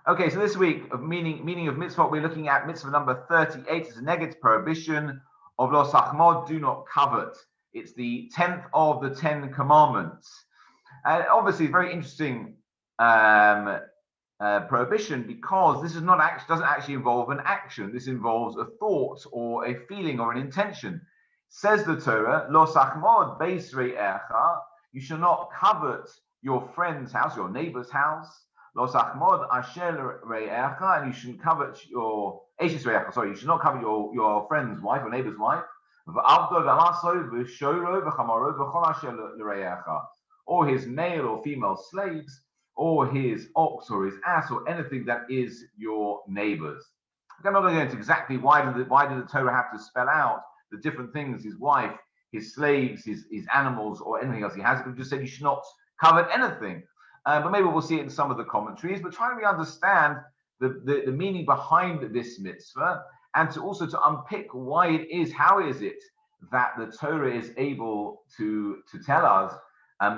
Okay, so this week of meaning of mitzvah, we're looking at mitzvah number 38. It's a negative prohibition of lo sachmod, do not covet. It's the 10th of the 10 commandments. And obviously, very interesting prohibition, because this is not doesn't actually involve an action. This involves a thought or a feeling or an intention. Says the Torah, lo sachmod beis re'echa, you shall not covet your friend's house, your neighbor's house. Lo sachmod asher re'echa, and you shouldn't covet your eshes re'echa. Sorry, you should not covet your friend's wife or neighbor's wife. Or his male or female slaves, or his ox or his ass, or anything that is your neighbor's. I'm not going to go into exactly why did the Torah have to spell out the different things: his wife, his slaves, his animals, or anything else he has. It just said you should not covet anything. But maybe we'll see it in some of the commentaries. But trying to understand the meaning behind this mitzvah, and to also to unpick why it is, how is it that the Torah is able to tell us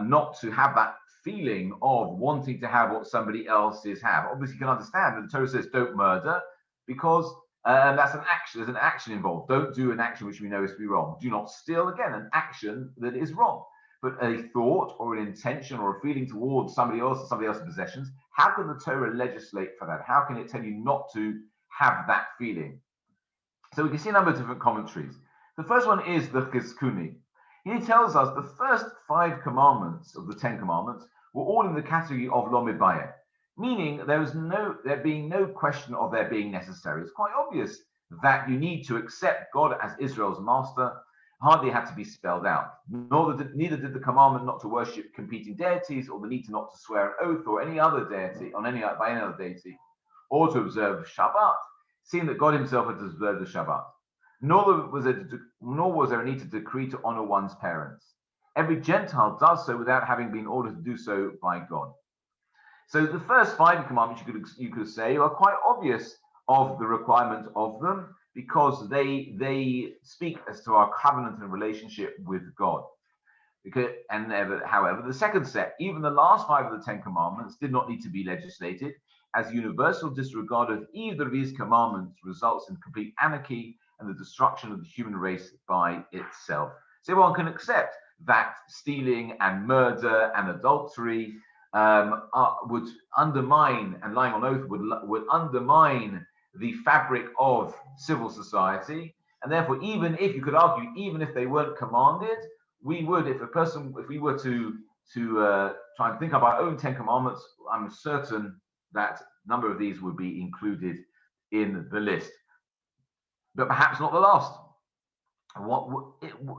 not to have that feeling of wanting to have what somebody else's have. Obviously, you can understand that the Torah says don't murder, because that's an action. There's an action involved. Don't do an action which we know is to be wrong. Do not steal, again, an action that is wrong. But a thought or an intention or a feeling towards somebody else or somebody else's possessions, how can the Torah legislate for that? How can it tell you not to have that feeling? So we can see a number of different commentaries. The first one is the Chizkuni. He tells us the first 5 commandments of the 10 commandments were all in the category of lo mibayeh, meaning there being no question of their being necessary. It's quite obvious that you need to accept God as Israel's master. Hardly had to be spelled out. Neither did the commandment not to worship competing deities, or the need to not to swear an oath or any other deity by any other deity, or to observe Shabbat, seeing that God Himself had observed the Shabbat. Nor was there a need to decree to honor one's parents. Every Gentile does so without having been ordered to do so by God. So the first 5 commandments, you could say, are quite obvious of the requirement of them, because they speak as to our covenant and relationship with God. However, the second set, even the last 5 of the 10 commandments, did not need to be legislated, as universal disregard of either of these commandments results in complete anarchy and the destruction of the human race by itself. So one can accept that stealing and murder and adultery would undermine, and lying on oath would undermine the fabric of civil society. And therefore, even if you could argue, even if they weren't commanded, we would, if we were to try and think of our own 10 commandments, I'm certain that a number of these would be included in the list. But perhaps not the last.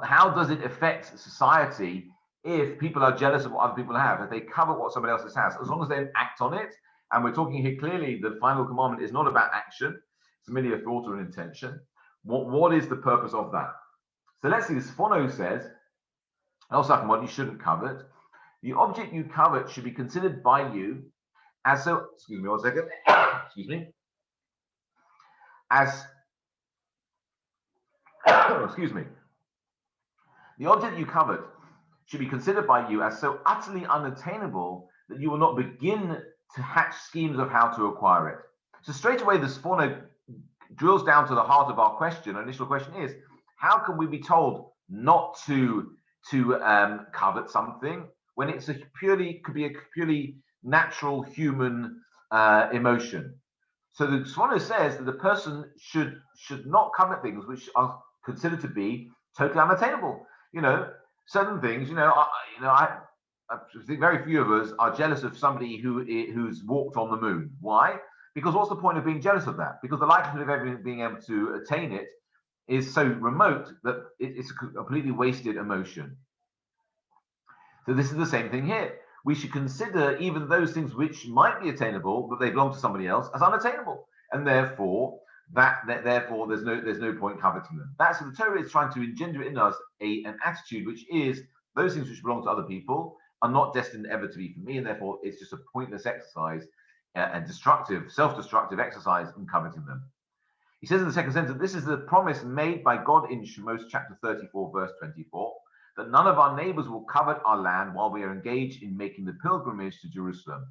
How does it affect society if people are jealous of what other people have, if they covet what somebody else has? As long as they act on it, and we're talking here clearly, the final commandment is not about action, it's merely a thought or an intention. What is the purpose of that? So let's see, this Fono says, what you shouldn't covet. The object you covet should be considered by you as so, excuse me one second, excuse me, as, excuse me. The object you covet should be considered by you as so utterly unattainable that you will not begin to hatch schemes of how to acquire it. So straight away, the Sforno drills down to the heart of our question. Our initial question is, how can we be told not to covet something when it's could be a purely natural human emotion? So the Sforno says that the person should not covet things which are considered to be totally unattainable. Certain things. I think very few of us are jealous of somebody who's walked on the moon. Why? Because what's the point of being jealous of that? Because the likelihood of ever being able to attain it is so remote that it's a completely wasted emotion. So this is the same thing here. We should consider even those things which might be attainable, but they belong to somebody else, as unattainable, and therefore there's no point coveting them. That's what the Torah is trying to engender in us an attitude, which is those things which belong to other people are not destined ever to be for me, and therefore it's just a pointless exercise and self-destructive exercise in coveting them. He says in the second sentence, this is the promise made by God in Shemos chapter 34, verse 24, that none of our neighbors will covet our land while we are engaged in making the pilgrimage to Jerusalem.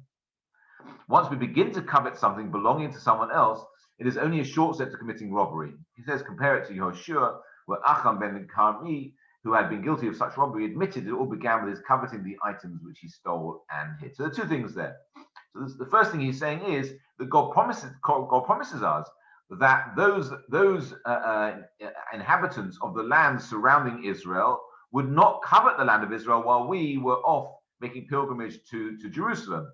Once we begin to covet something belonging to someone else, it is only a short step to committing robbery. He says, compare it to Yehoshua, where Achan ben Carmi, who had been guilty of such robbery, admitted it all began with his coveting the items which he stole and hid. So there are two things there. So the first thing he's saying is that God promises us that those inhabitants of the land surrounding Israel would not covet the land of Israel while we were off making pilgrimage to Jerusalem.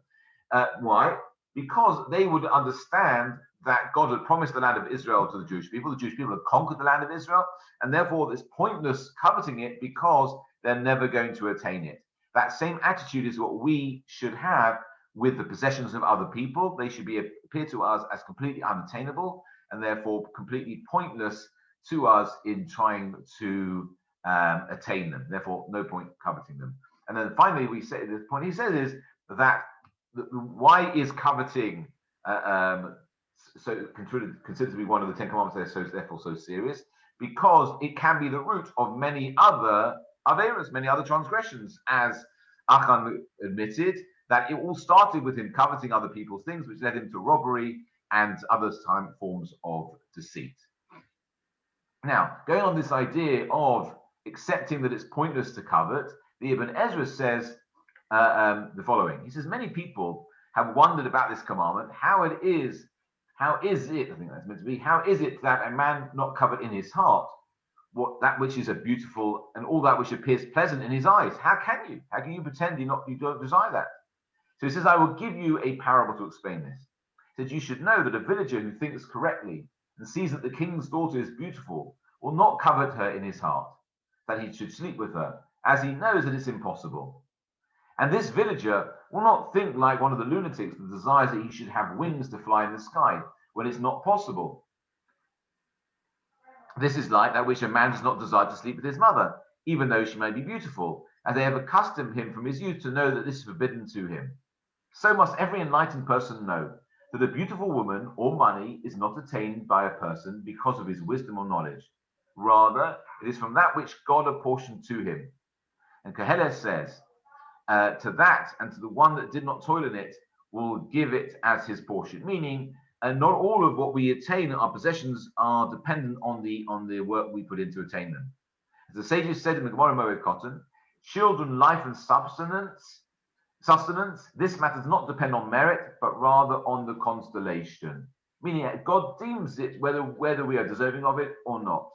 Why? Because they would understand that God had promised the land of Israel to the Jewish people. The Jewish people had conquered the land of Israel, and therefore it's pointless coveting it because they're never going to attain it. That same attitude is what we should have with the possessions of other people. They should appear to us as completely unattainable and therefore completely pointless to us in trying to attain them. Therefore, no point coveting them. And then finally, we say the point he says is that why is coveting so considered to be one of the 10 Commandments? So therefore so serious, because it can be the root of many other averas, many other transgressions, as Achan admitted that it all started with him coveting other people's things, which led him to robbery and other forms of deceit. Now, going on this idea of accepting that it's pointless to covet, the Ibn Ezra says the following. He says, many people have wondered about this commandment, how is it, I think that's meant to be, how is it that a man not covet in his heart that which is a beautiful and all that which appears pleasant in his eyes? How can you pretend you don't desire that? So he says, I will give you a parable to explain this. He says, you should know that a villager who thinks correctly and sees that the king's daughter is beautiful will not covet her in his heart, that he should sleep with her, as he knows that it's impossible. And this villager will not think like one of the lunatics that desires that he should have wings to fly in the sky, when it's not possible. This is like that which a man does not desire to sleep with his mother, even though she may be beautiful, as they have accustomed him from his youth to know that this is forbidden to him. So must every enlightened person know that a beautiful woman or money is not attained by a person because of his wisdom or knowledge. Rather, it is from that which God apportioned to him. And Koheles says, to that and to the one that did not toil in it will give it as his portion. Meaning, not all of what we attain, our possessions, are dependent on the work we put in to attain them. As the sages said in the Gemara Moed Cotton, children, life, and sustenance, this matter does not depend on merit, but rather on the constellation. Meaning, God deems it whether we are deserving of it or not.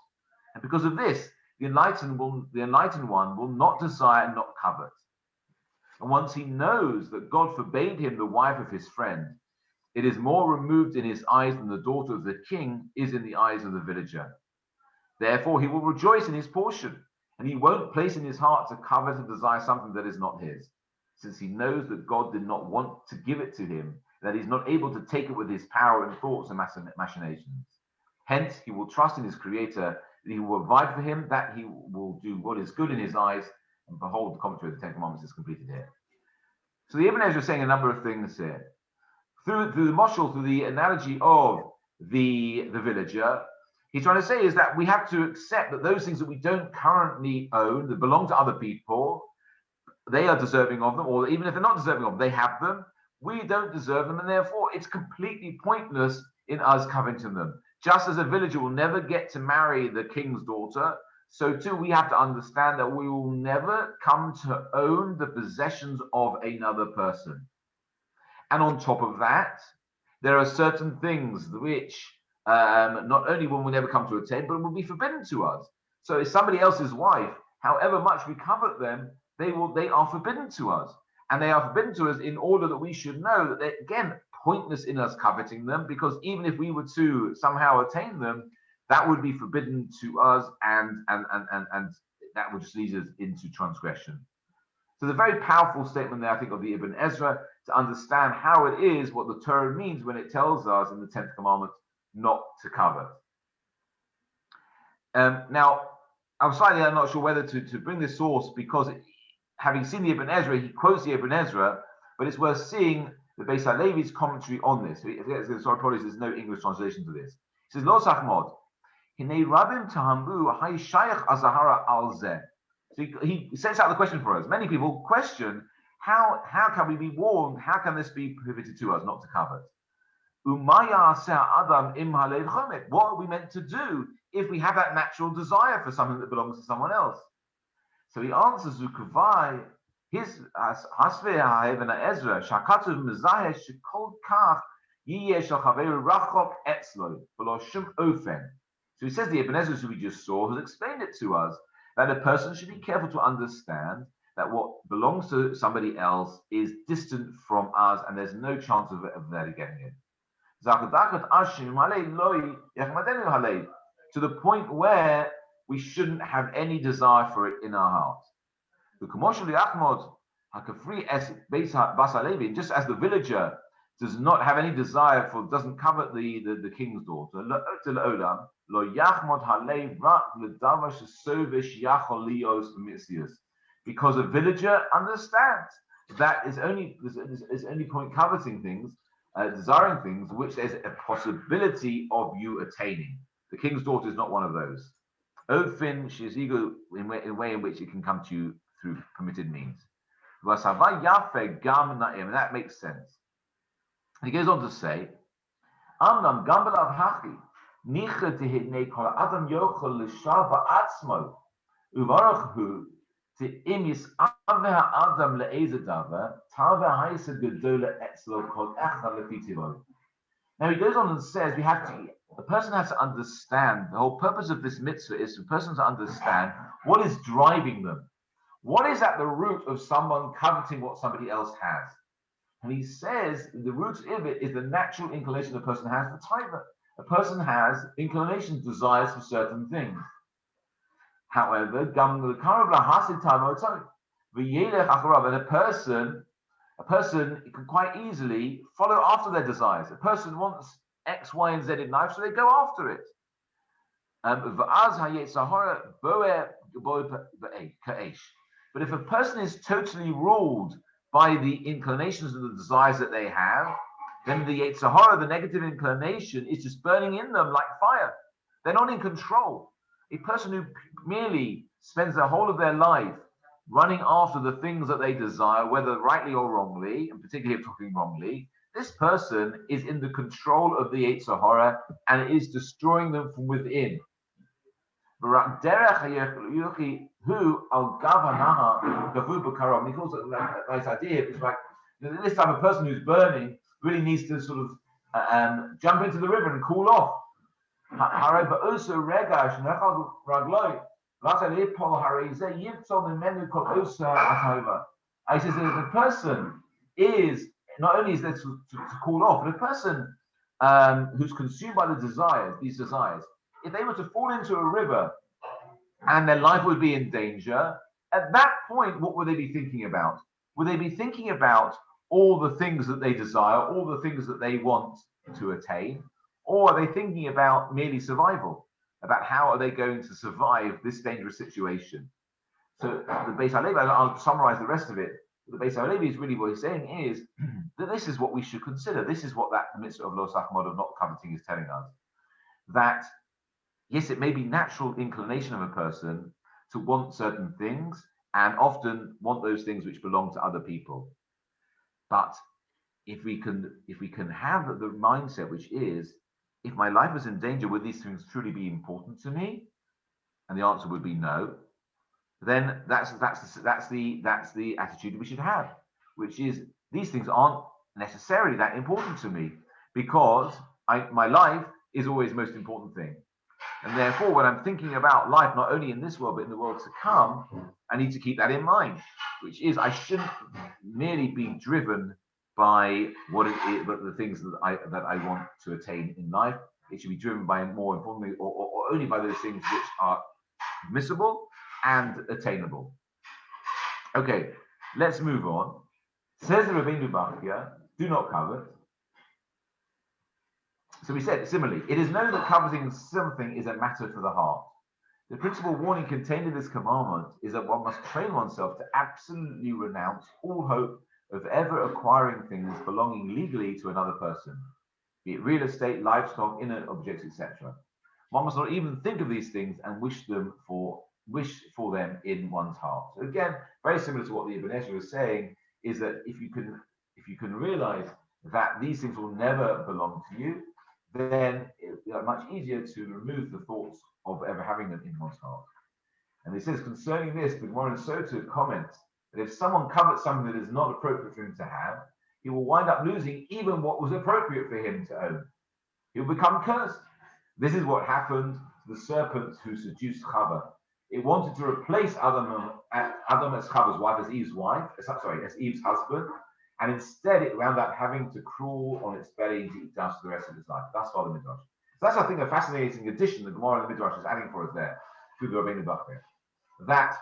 And because of this, the enlightened one will not desire and not covet. And once he knows that God forbade him the wife of his friend, it is more removed in his eyes than the daughter of the king is in the eyes of the villager. Therefore, he will rejoice in his portion, and he won't place in his heart to covet and desire something that is not his, since he knows that God did not want to give it to him, that he's not able to take it with his power and thoughts and machinations. Hence, he will trust in his Creator, that he will provide for him, that he will do what is good in his eyes. And behold, the commentary of the Ten Commandments is completed here. So the Ibn Ezra is saying a number of things here. Through the mashal, through the analogy of the villager, he's trying to say is that we have to accept that those things that we don't currently own, that belong to other people, they are deserving of them, or even if they're not deserving of them, they have them. We don't deserve them, and therefore it's completely pointless in us coveting them. Just as a villager will never get to marry the king's daughter, so too we have to understand that we will never come to own the possessions of another person. And on top of that, there are certain things which not only will we never come to attain, but will be forbidden to us. So if somebody else's wife, however much we covet them, they are forbidden to us. And they are forbidden to us in order that we should know that they're, again, pointless in us coveting them, because even if we were to somehow attain them, that would be forbidden to us, and that would just lead us into transgression. So the very powerful statement there, I think, of the Ibn Ezra, to understand how it is, what the Torah means when it tells us in the 10th commandment not to covet. Now, I'm not sure whether to bring this source, because having seen the Ibn Ezra, he quotes the Ibn Ezra, but it's worth seeing the Beis HaLevi's commentary on this. Sorry, probably there's no English translation to this. He says, Lo sachmod, hinei rabim tahamru hay shayach azahara al zeh. So he sets out the question for us. Many people question, How can we be warned? How can this be prohibited to us, not to covet? What are we meant to do if we have that natural desire for something that belongs to someone else? So he answers Zukavai, his Hasve Ha'evan Ezra, Shakatuv Mizaheh Shekol Kach Yiyesh Chaveru Rachok Etzlo, Below Shum Ofen. So he says the Ibn Ezra who we just saw has explained it to us that a person should be careful to understand that what belongs to somebody else is distant from us and there's no chance of that getting it. To the point where we shouldn't have any desire for it in our heart. Just as the villager does not have any desire for, doesn't covet the king's daughter, because a villager understands that is only point coveting things, desiring things which there's a possibility of you attaining. The king's daughter is not one of those. Ofin shizigu in a way in which it can come to you through permitted means. And that makes sense. He goes on to say, Amnam gambalav hachi nicha tehidnei kol adam yochel l'shal ba'atzmo uvarachhu te'im yis'aveh adam le'ezadava tava ha'isa gedola etzlo kol echa lefitivon. Now he goes on and says the person has to understand, the whole purpose of this mitzvah is for the person to understand what is driving them. What is at the root of someone coveting what somebody else has? And he says the root of it is the natural inclination the person has for taiva. A person has inclinations, desires for certain things. However, and a person can quite easily follow after their desires. A person wants X, Y, and Z in life, so they go after it. But if a person is totally ruled by the inclinations and the desires that they have, then the Yetzer Hara, the negative inclination, is just burning in them like fire. They're not in control. A person who merely spends the whole of their life running after the things that they desire, whether rightly or wrongly, and particularly if talking wrongly, this person is in the control of the Yetzer Hara and is destroying them from within. He calls it a nice idea. It's like this type of person who's burning really needs to sort of jump into the river and cool off. He says that if a person is not only is there to cool off, but a person who's consumed by these desires, if they were to fall into a river and their life would be in danger, at that point, what would they be thinking about? Would they be thinking about all the things that they desire, all the things that they want to attain? Or are they thinking about merely survival? About how are they going to survive this dangerous situation? So the Beis HaLevi, I'll summarize the rest of it. The Beis HaLevi is really what he's saying is that this is what we should consider. This is what that mitzvah of lo sachmod, of not coveting, is telling us. That yes, it may be natural inclination of a person to want certain things and often want those things which belong to other people. But if we can have the mindset which is, if my life is in danger, would these things truly be important to me? And the answer would be no. Then that's the attitude we should have, which is these things aren't necessarily that important to me because my life is always the most important thing. And therefore, when I'm thinking about life, not only in this world, but in the world to come, I need to keep that in mind, which is I shouldn't merely be driven by what it is, but the things that I want to attain in life. It should be driven by, more importantly, or only by those things which are admissible and attainable. Okay, let's move on. Says the Rabbeinu Bachya, do not covet. So we said, similarly, it is known that coveting something is a matter for the heart. The principal warning contained in this commandment is that one must train oneself to absolutely renounce all hope of ever acquiring things belonging legally to another person, be it real estate, livestock, inert objects, etc. One must not even think of these things and wish for them in one's heart. So again, very similar to what the Ibn Ezra was saying, is that if you can realize that these things will never belong to you, then it's much easier to remove the thoughts of ever having them in one's heart. And it says concerning this, the Gemara in Sota comments that if someone covets something that is not appropriate for him to have, he will wind up losing even what was appropriate for him to own. He will become cursed. This is what happened to the serpent who seduced Chava. It wanted to replace Adam as Chava's wife, as Eve's husband, and instead it wound up having to crawl on its belly to eat dust for the rest of its life. That's why the Midrash. So that's, I think, a fascinating addition the Gemara and the Midrash is adding for us there to the Rabbeinu Bachir. That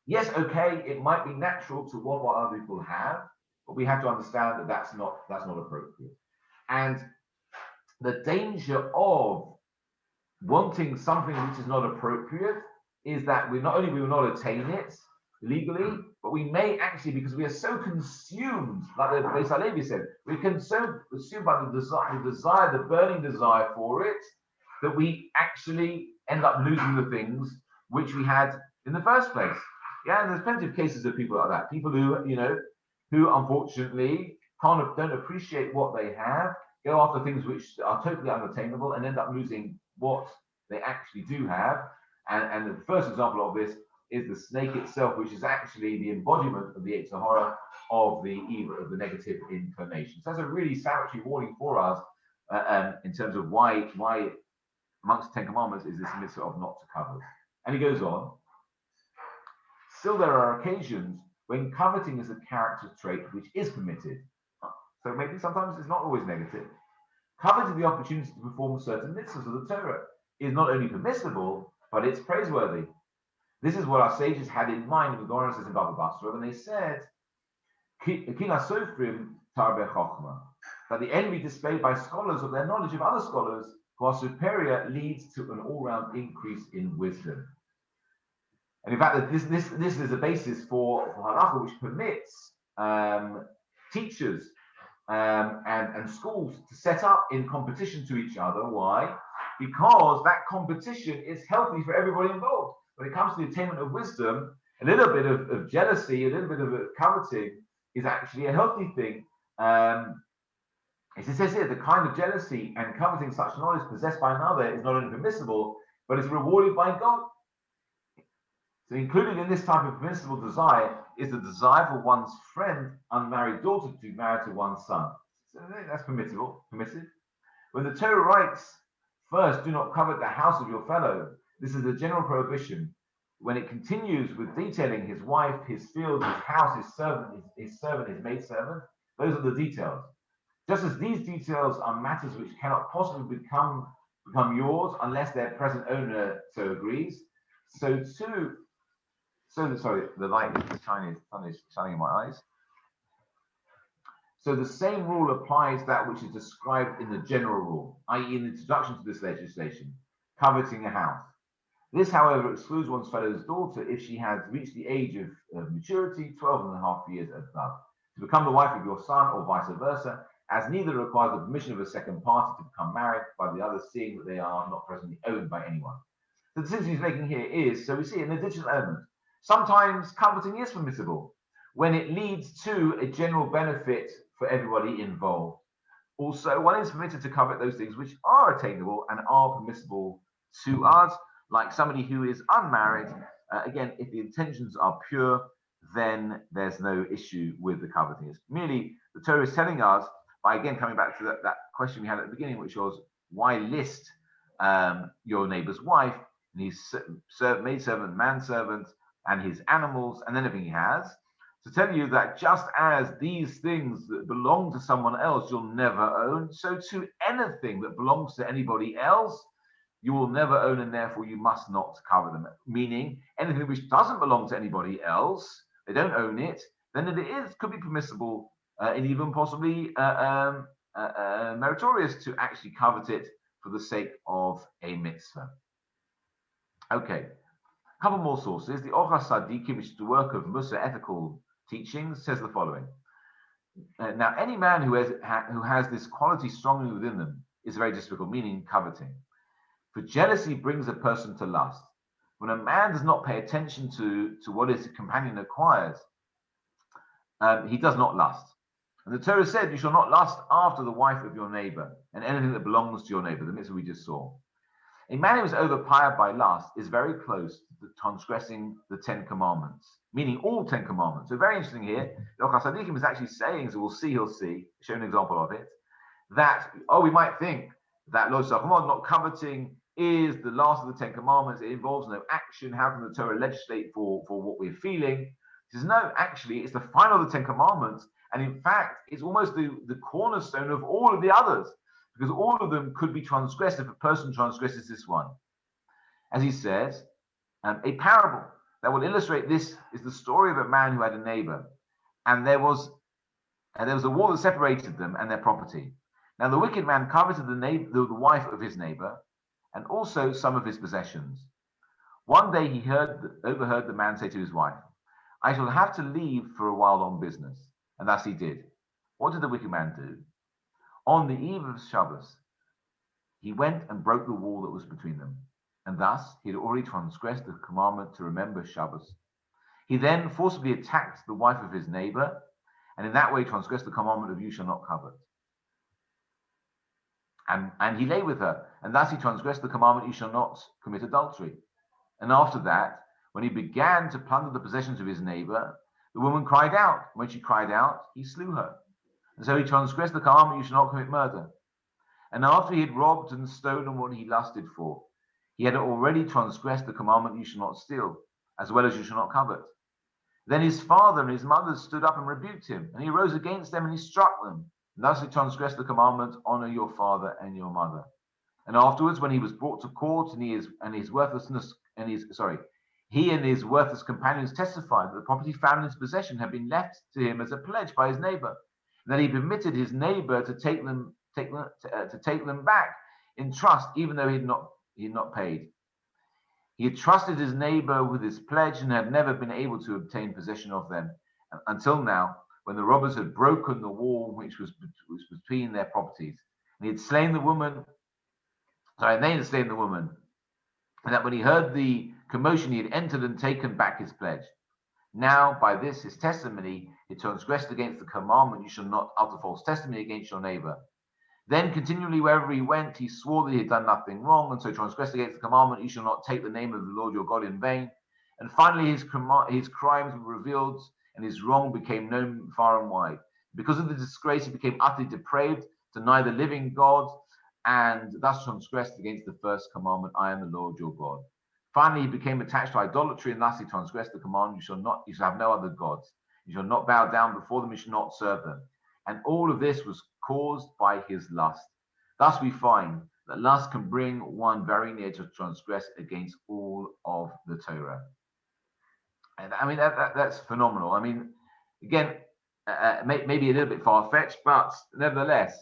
yes, okay, it might be natural to want what other people have, but we have to understand that that's not appropriate. And the danger of wanting something which is not appropriate is that we will not attain it legally, but we may actually, because we are so consumed, like the Beis Halevi said, we can so consumed by the burning desire for it, that we actually end up losing the things which we had in the first place. Yeah, and there's plenty of cases of people like that. People who unfortunately don't appreciate what they have, go after things which are totally unattainable, and end up losing what they actually do have. And the first example of this is the snake itself, which is actually the embodiment of the Yetzer Hara, of the evil, of the negative inclination. So that's a really salutary warning for us in terms of why amongst the Ten Commandments is this mitzvah of not to covet. And he goes on. Still, there are occasions when coveting is a character trait which is permitted. So maybe sometimes it's not always negative. Coveting the opportunity to perform certain mitzvahs of the Torah is not only permissible, but it's praiseworthy. This is what our sages had in mind when the Gemara says in Baba Basra, when they said, that the envy displayed by scholars of their knowledge of other scholars who are superior leads to an all-round increase in wisdom. And in fact, this is a basis for halacha which permits teachers and schools to set up in competition to each other. Why? Because that competition is healthy for everybody involved. When it comes to the attainment of wisdom, a little bit of jealousy, a little bit of coveting is actually a healthy thing. As it says here, the kind of jealousy and coveting such knowledge possessed by another is not only permissible, but is rewarded by God. So included in this type of permissible desire is the desire for one's friend, unmarried daughter to be married to one's son. So that's permitted. When the Torah writes, first, do not covet the house of your fellow, this is a general prohibition. When it continues with detailing his wife, his field, his house, his servant, his maidservant, those are the details. Just as these details are matters which cannot possibly become yours unless their present owner so agrees, so too. Sorry, the light is shining. The sun is shining in my eyes. So the same rule applies that which is described in the general rule, i.e. in the introduction to this legislation, coveting a house. This, however, excludes one's fellow's daughter if she has reached the age of maturity, 12 and a half years above, to become the wife of your son or vice versa, as neither requires the permission of a second party to become married by the other, seeing that they are not presently owned by anyone. The decision he's making here is, so we see an additional element. Sometimes coveting is permissible when it leads to a general benefit for everybody involved. Also, one is permitted to covet those things which are attainable and are permissible to us, like somebody who is unmarried. Again, if the intentions are pure, then there's no issue with the coveting. It's merely the Torah is telling us, by again coming back to that question we had at the beginning, which was, why list your neighbor's wife and his maidservant, manservant, and his animals, and anything he has, to tell you that just as these things that belong to someone else you'll never own, so too anything that belongs to anybody else you will never own, and therefore you must not cover them. Meaning, anything which doesn't belong to anybody else, they don't own it, then it could be permissible and even possibly meritorious to actually covet it for the sake of a mitzvah. Okay. A couple more sources. The Ochas Sadikim, which is the work of Musa ethical teachings, says the following. Now, any man who has this quality strongly within them is very despicable, meaning coveting. For jealousy brings a person to lust. When a man does not pay attention to what his companion acquires, he does not lust. And the Torah said, you shall not lust after the wife of your neighbor and anything that belongs to your neighbor, the mitzvah we just saw. A man who is overpowered by lust is very close to transgressing the 10 commandments, meaning all 10 commandments. So very interesting here. Yochai Tzadikim is actually saying, so he'll see, show an example of it, that, we might think that lo sachmod, not coveting, is the last of the 10 commandments. It involves no action. How can the Torah legislate for what we're feeling? He says, no, actually, it's the final of the 10 commandments. And in fact, it's almost the cornerstone of all of the others, because all of them could be transgressed if a person transgresses this one. As he says, a parable that will illustrate this is the story of a man who had a neighbor, and there was a wall that separated them and their property. Now the wicked man coveted the wife of his neighbor, and also some of his possessions. One day he overheard the man say to his wife, I shall have to leave for a while on business. And thus he did. What did the wicked man do? On the eve of Shabbos, he went and broke the wall that was between them. And thus he had already transgressed the commandment to remember Shabbos. He then forcibly attacked the wife of his neighbor, and in that way transgressed the commandment of you shall not covet. And he lay with her, and thus he transgressed the commandment you shall not commit adultery. And after that, when he began to plunder the possessions of his neighbor, the woman cried out. When she cried out, he slew her. And so he transgressed the commandment you shall not commit murder. And after he had robbed and stolen what he lusted for, he had already transgressed the commandment you shall not steal, as well as you shall not covet. Then his father and his mother stood up and rebuked him, and he rose against them and he struck them. And thus he transgressed the commandment, honor your father and your mother. And afterwards, when he was brought to court, he and his worthless companions testified that the property found in his possession had been left to him as a pledge by his neighbor, and that he permitted his neighbor to take them back in trust, even though he had not paid. He had trusted his neighbor with his pledge and had never been able to obtain possession of them until now, when the robbers had broken the wall which was between their properties, and they had slain the woman, and that when he heard the commotion, he had entered and taken back his pledge. Now, by this, his testimony, he transgressed against the commandment, you shall not utter false testimony against your neighbor. Then, continually, wherever he went, he swore that he had done nothing wrong, and so transgressed against the commandment, you shall not take the name of the Lord your God in vain. And finally, his crimes were revealed, and his wrong became known far and wide. Because of the disgrace, he became utterly depraved, denied the living God, and thus transgressed against the first commandment, I am the Lord your God. Finally, he became attached to idolatry, and thus he transgressed the command, you shall have no other gods. You shall not bow down before them, you shall not serve them. And all of this was caused by his lust. Thus we find that lust can bring one very near to transgress against all of the Torah. And I mean, that's phenomenal. I mean, again, maybe a little bit far-fetched, but nevertheless,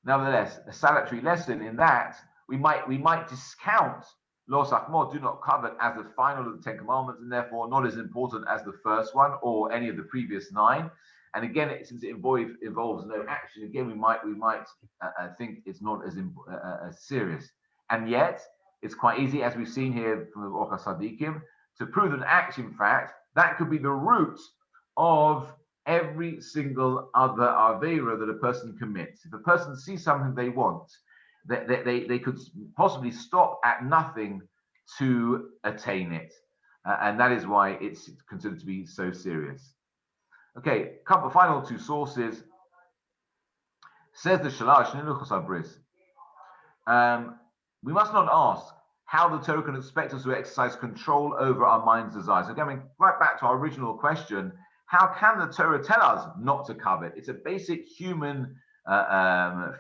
a salutary lesson in that we might discount Lo Sachmod, do not covet, as the final of the 10 commandments, and therefore not as important as the first one or any of the previous 9. And again, since it involves no action, again we might think it's not as serious. And yet, it's quite easy, as we've seen here from the Yochai Tzadikim, to prove an act, in fact, that could be the root of every single other avera that a person commits. If a person sees something they want, they could possibly stop at nothing to attain it. And that is why it's considered to be so serious. Okay, final 2 sources. Says the Shalash, we must not ask how the Torah can expect us to exercise control over our mind's desires. So going right back to our original question, how can the Torah tell us not to covet? It's a basic human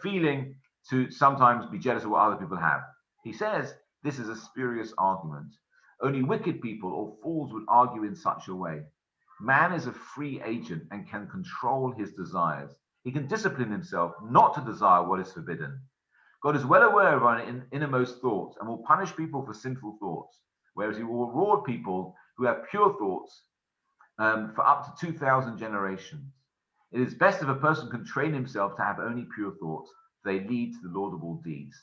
feeling to sometimes be jealous of what other people have. He says this is a spurious argument. Only wicked people or fools would argue in such a way. Man is a free agent and can control his desires. He can discipline himself not to desire what is forbidden. God is well aware of our innermost thoughts and will punish people for sinful thoughts, whereas he will reward people who have pure thoughts for up to 2,000 generations. It is best if a person can train himself to have only pure thoughts, for they lead to the laudable deeds.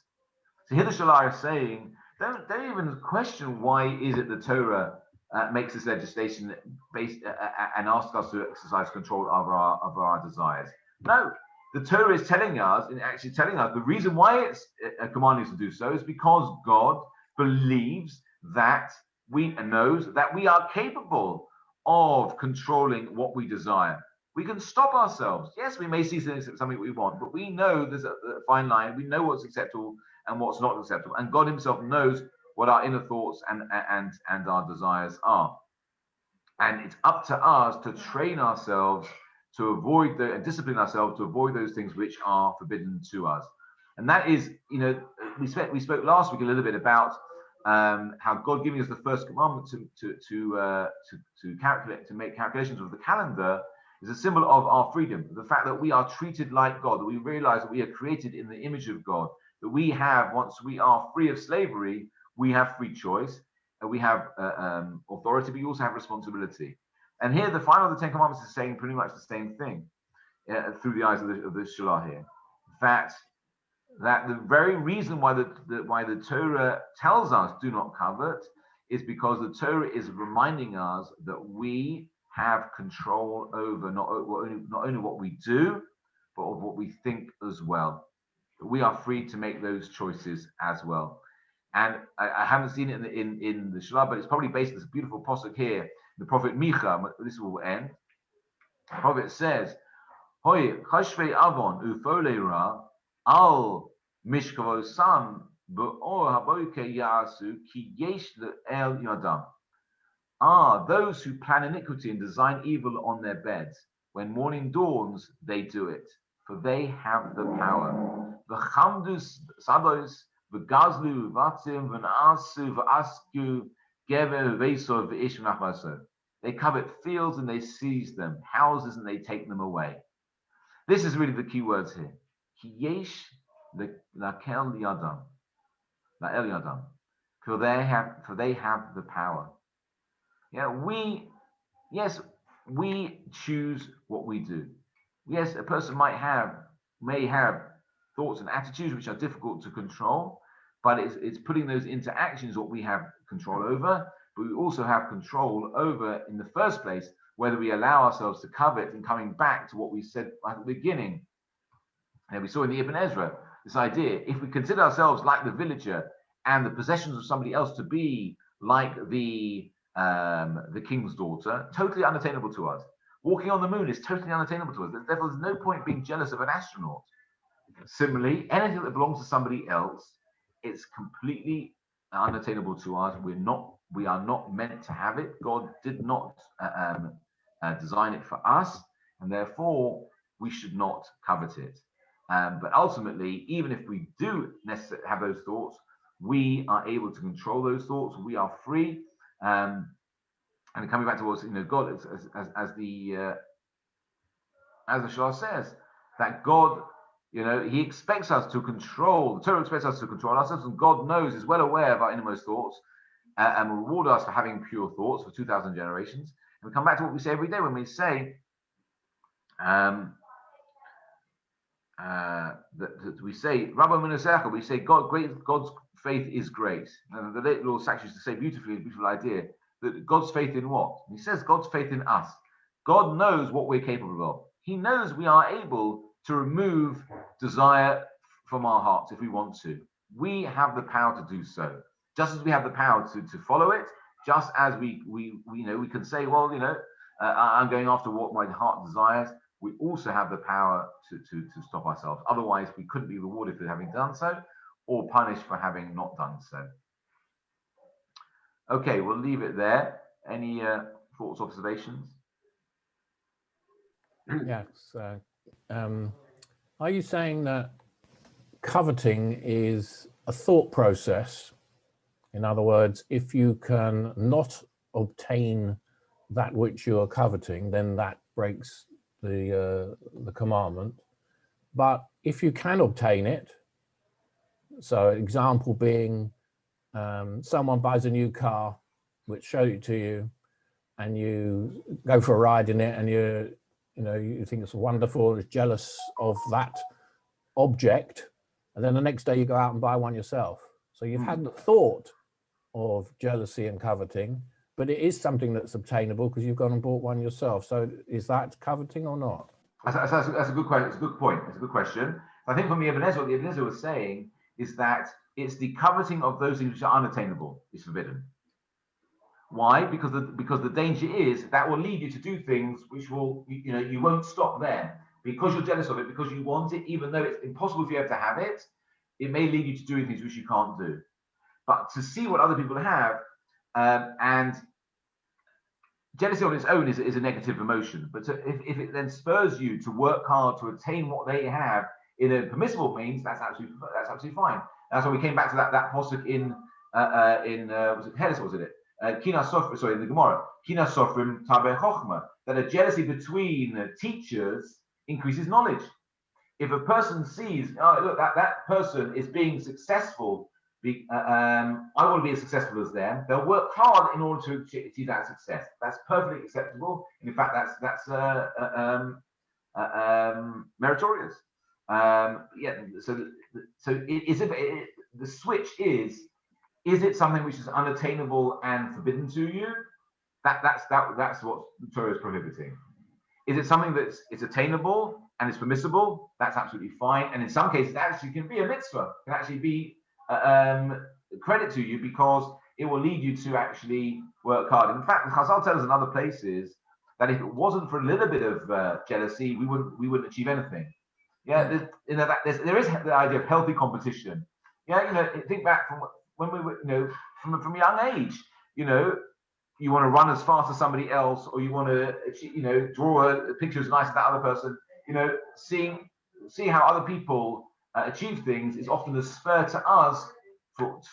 So here the Shalah is saying, don't even question why is it the Torah makes this legislation based and asks us to exercise control over our desires. No, the Torah is telling us, and actually telling us, the reason why it's commanding us to do so is because God believes that we knows that we are capable of controlling what we desire. We can stop ourselves. Yes, we may see something we want, but we know there's a fine line. We know what's acceptable and what's not acceptable, and God Himself knows what our inner thoughts and our desires are. And it's up to us to train ourselves to avoid and discipline ourselves to avoid those things which are forbidden to us. And that is, we spoke last week a little bit about how God giving us the first commandment to calculate, to make calculations of the calendar, is a symbol of our freedom. The fact that we are treated like God, that we realize that we are created in the image of God, that we have, once we are free of slavery, we have free choice, and we have authority, but we also have responsibility. And here, the final of the Ten Commandments is saying pretty much the same thing through the eyes of the Shalah here. That the very reason why the Torah tells us do not covet is because the Torah is reminding us that we have control over not only what we do, but of what we think as well. We are free to make those choices as well. And I haven't seen it in the Shalah, but it's probably based on this beautiful pasuk here. The prophet Micha, this will end. The prophet says, "Hoy chashvei avon ufole ra al mishkavosam be'or haboke yasu ki yesh el yadam." Those who plan iniquity and design evil on their beds. When morning dawns, they do it, for they have the power. V'chamdus sados v'gazlu v'atzim v'na'asu v'asku gever v'esov v'ish v'nachvaso. They covet fields and they seize them, houses and they take them away. This is really the key words here. Ki yesh lakel yadam, la'el yadam, for they have the power. Yeah, we choose what we do. Yes, a person may have thoughts and attitudes which are difficult to control, but it's putting those into actions what we have control over. But we also have control over, in the first place, whether we allow ourselves to covet, and coming back to what we said at the beginning. And we saw in the Ibn Ezra this idea: if we consider ourselves like the villager and the possessions of somebody else to be like the king's daughter, totally unattainable to us. Walking on the moon is totally unattainable to us. Therefore, there's no point being jealous of an astronaut. Similarly, anything that belongs to somebody else, it's completely unattainable to us. We are not meant to have it. God did not design it for us, and therefore we should not covet it. But ultimately, even if we do necessarily have those thoughts, we are able to control those thoughts. We are free. And coming back towards, God, as the Shah says, that God, He expects us to control. The Torah expects us to control ourselves, and God knows, is well aware of our innermost thoughts, and will reward us for having pure thoughts for 2,000 generations. And we come back to what we say every day when we say that we say Rabbi Minasecha, we say God's faith is great. And the late Lord Sachs used to say beautifully, a beautiful idea, that God's faith in what? He says God's faith in us. God knows what we're capable of. He knows we are able to remove desire from our hearts if we want to. We have the power to do so. Just as we have the power to follow it, just as we can say, well, I'm going after what my heart desires. We also have the power to stop ourselves. Otherwise, we couldn't be rewarded for having done so, or punished for having not done so. Okay, we'll leave it there. Any thoughts, observations? Yes. Are you saying that coveting is a thought process? In other words, if you can not obtain that which you are coveting, then that breaks the commandment. But if you can obtain it, so example being someone buys a new car, which shows it to you, and you go for a ride in it, and you think it's wonderful, is jealous of that object, and then the next day you go out and buy one yourself. So you've had the thought of jealousy and coveting, but it is something that's obtainable because you've gone and bought one yourself. So is that coveting or not? That's a good question. It's a good point. It's a good question. I think for me, what the Ibn Ezra was saying is that it's the coveting of those things which are unattainable is forbidden. Why? Because the danger is that will lead you to do things which will, you won't stop there because you're jealous of it, because you want it, even though it's impossible for you to have it. It may lead you to doing things which you can't do. But to see what other people have, and jealousy on its own is a negative emotion. But if it then spurs you to work hard to attain what they have in a permissible means, that's absolutely fine. That's why we came back to that posuk in was it Heres, was it? Kina Sofrim, sorry, in the Gemara. Kina Sofrim Taber Chochma, that a jealousy between teachers increases knowledge. If a person sees, oh, look, that person is being successful, I want to be as successful as them, they'll work hard in order to achieve that success. That's perfectly acceptable. And in fact, that's meritorious. So the switch is it something which is unattainable and forbidden to you? That's what the Torah is prohibiting. Is it something it's attainable and it's permissible? That's absolutely fine. And in some cases, it actually can be a mitzvah. It can actually be credit to you because it will lead you to actually work hard. In fact, Chazal tells us in other places that if it wasn't for a little bit of jealousy, we wouldn't achieve anything. Yeah, there is the idea of healthy competition. Yeah, think back from when we were, from a young age, you want to run as fast as somebody else, or you want to, draw a picture as nice as that other person. Seeing how other people achieve things is often a spur to us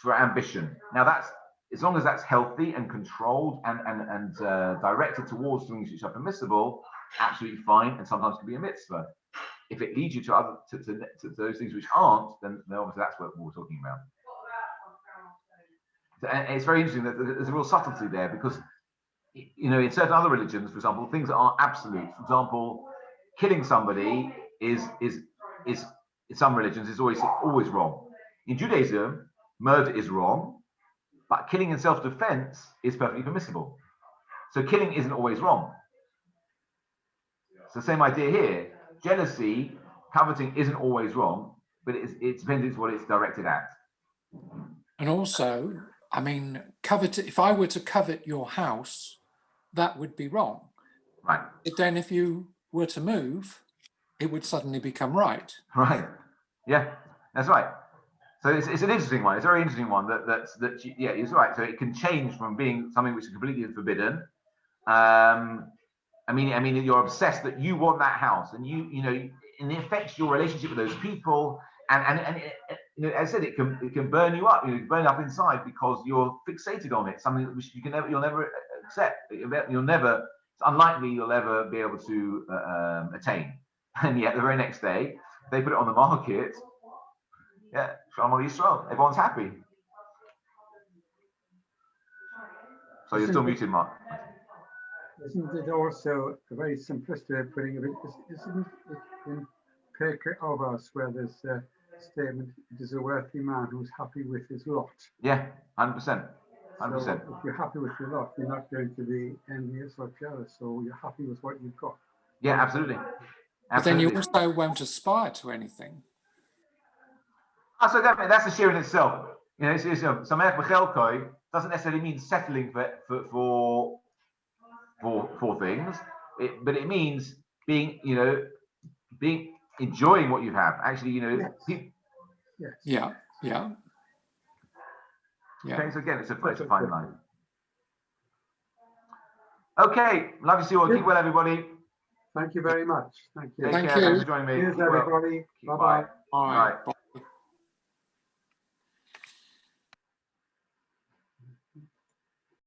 for ambition. Now, that's as long as that's healthy and controlled and directed towards things which are permissible, absolutely fine, and sometimes can be a mitzvah. If it leads you to those things which aren't, then obviously that's what we're talking about. And it's very interesting that there's a real subtlety there because, in certain other religions, for example, things that are absolute. For example, killing somebody is in some religions is always wrong. In Judaism, murder is wrong, but killing in self-defense is perfectly permissible. So killing isn't always wrong. It's the same idea here. Jealousy, coveting isn't always wrong, but it depends on what it's directed at. And also, if I were to covet your house, that would be wrong. Right. But then if you were to move, it would suddenly become right. Right. Yeah, that's right. So it's an interesting one. It's a very interesting one that it's right. So it can change from being something which is completely forbidden. You're obsessed that you want that house, and and it affects your relationship with those people. And as I said, it can burn you up. Burn up inside because you're fixated on it. Something which you'll never accept. It's unlikely you'll ever be able to attain. And yet the very next day they put it on the market. Yeah, Shalom al Yisrael. Everyone's happy. So you're still muted, Mark. Isn't it also a very simplistic way of putting it? Isn't it in Pirkei Avos where there's a statement, it is a wealthy man who's happy with his lot? Yeah, 100%. 100%. So if you're happy with your lot, you're not going to be envious or jealous, so you're happy with what you've got. Yeah, absolutely. But then you also won't aspire to anything. So that's a share in itself. Samech B'chelkoi doesn't necessarily mean settling for things, but it means being enjoying what you have. Actually, Yes. Yeah. Okay, so again, it's a fine line. Okay, love to see you all. Keep well, everybody. Thank you very much. Thank you. Take care. you. Thanks for joining me. Cheers, everybody. Bye-bye. Bye. Bye.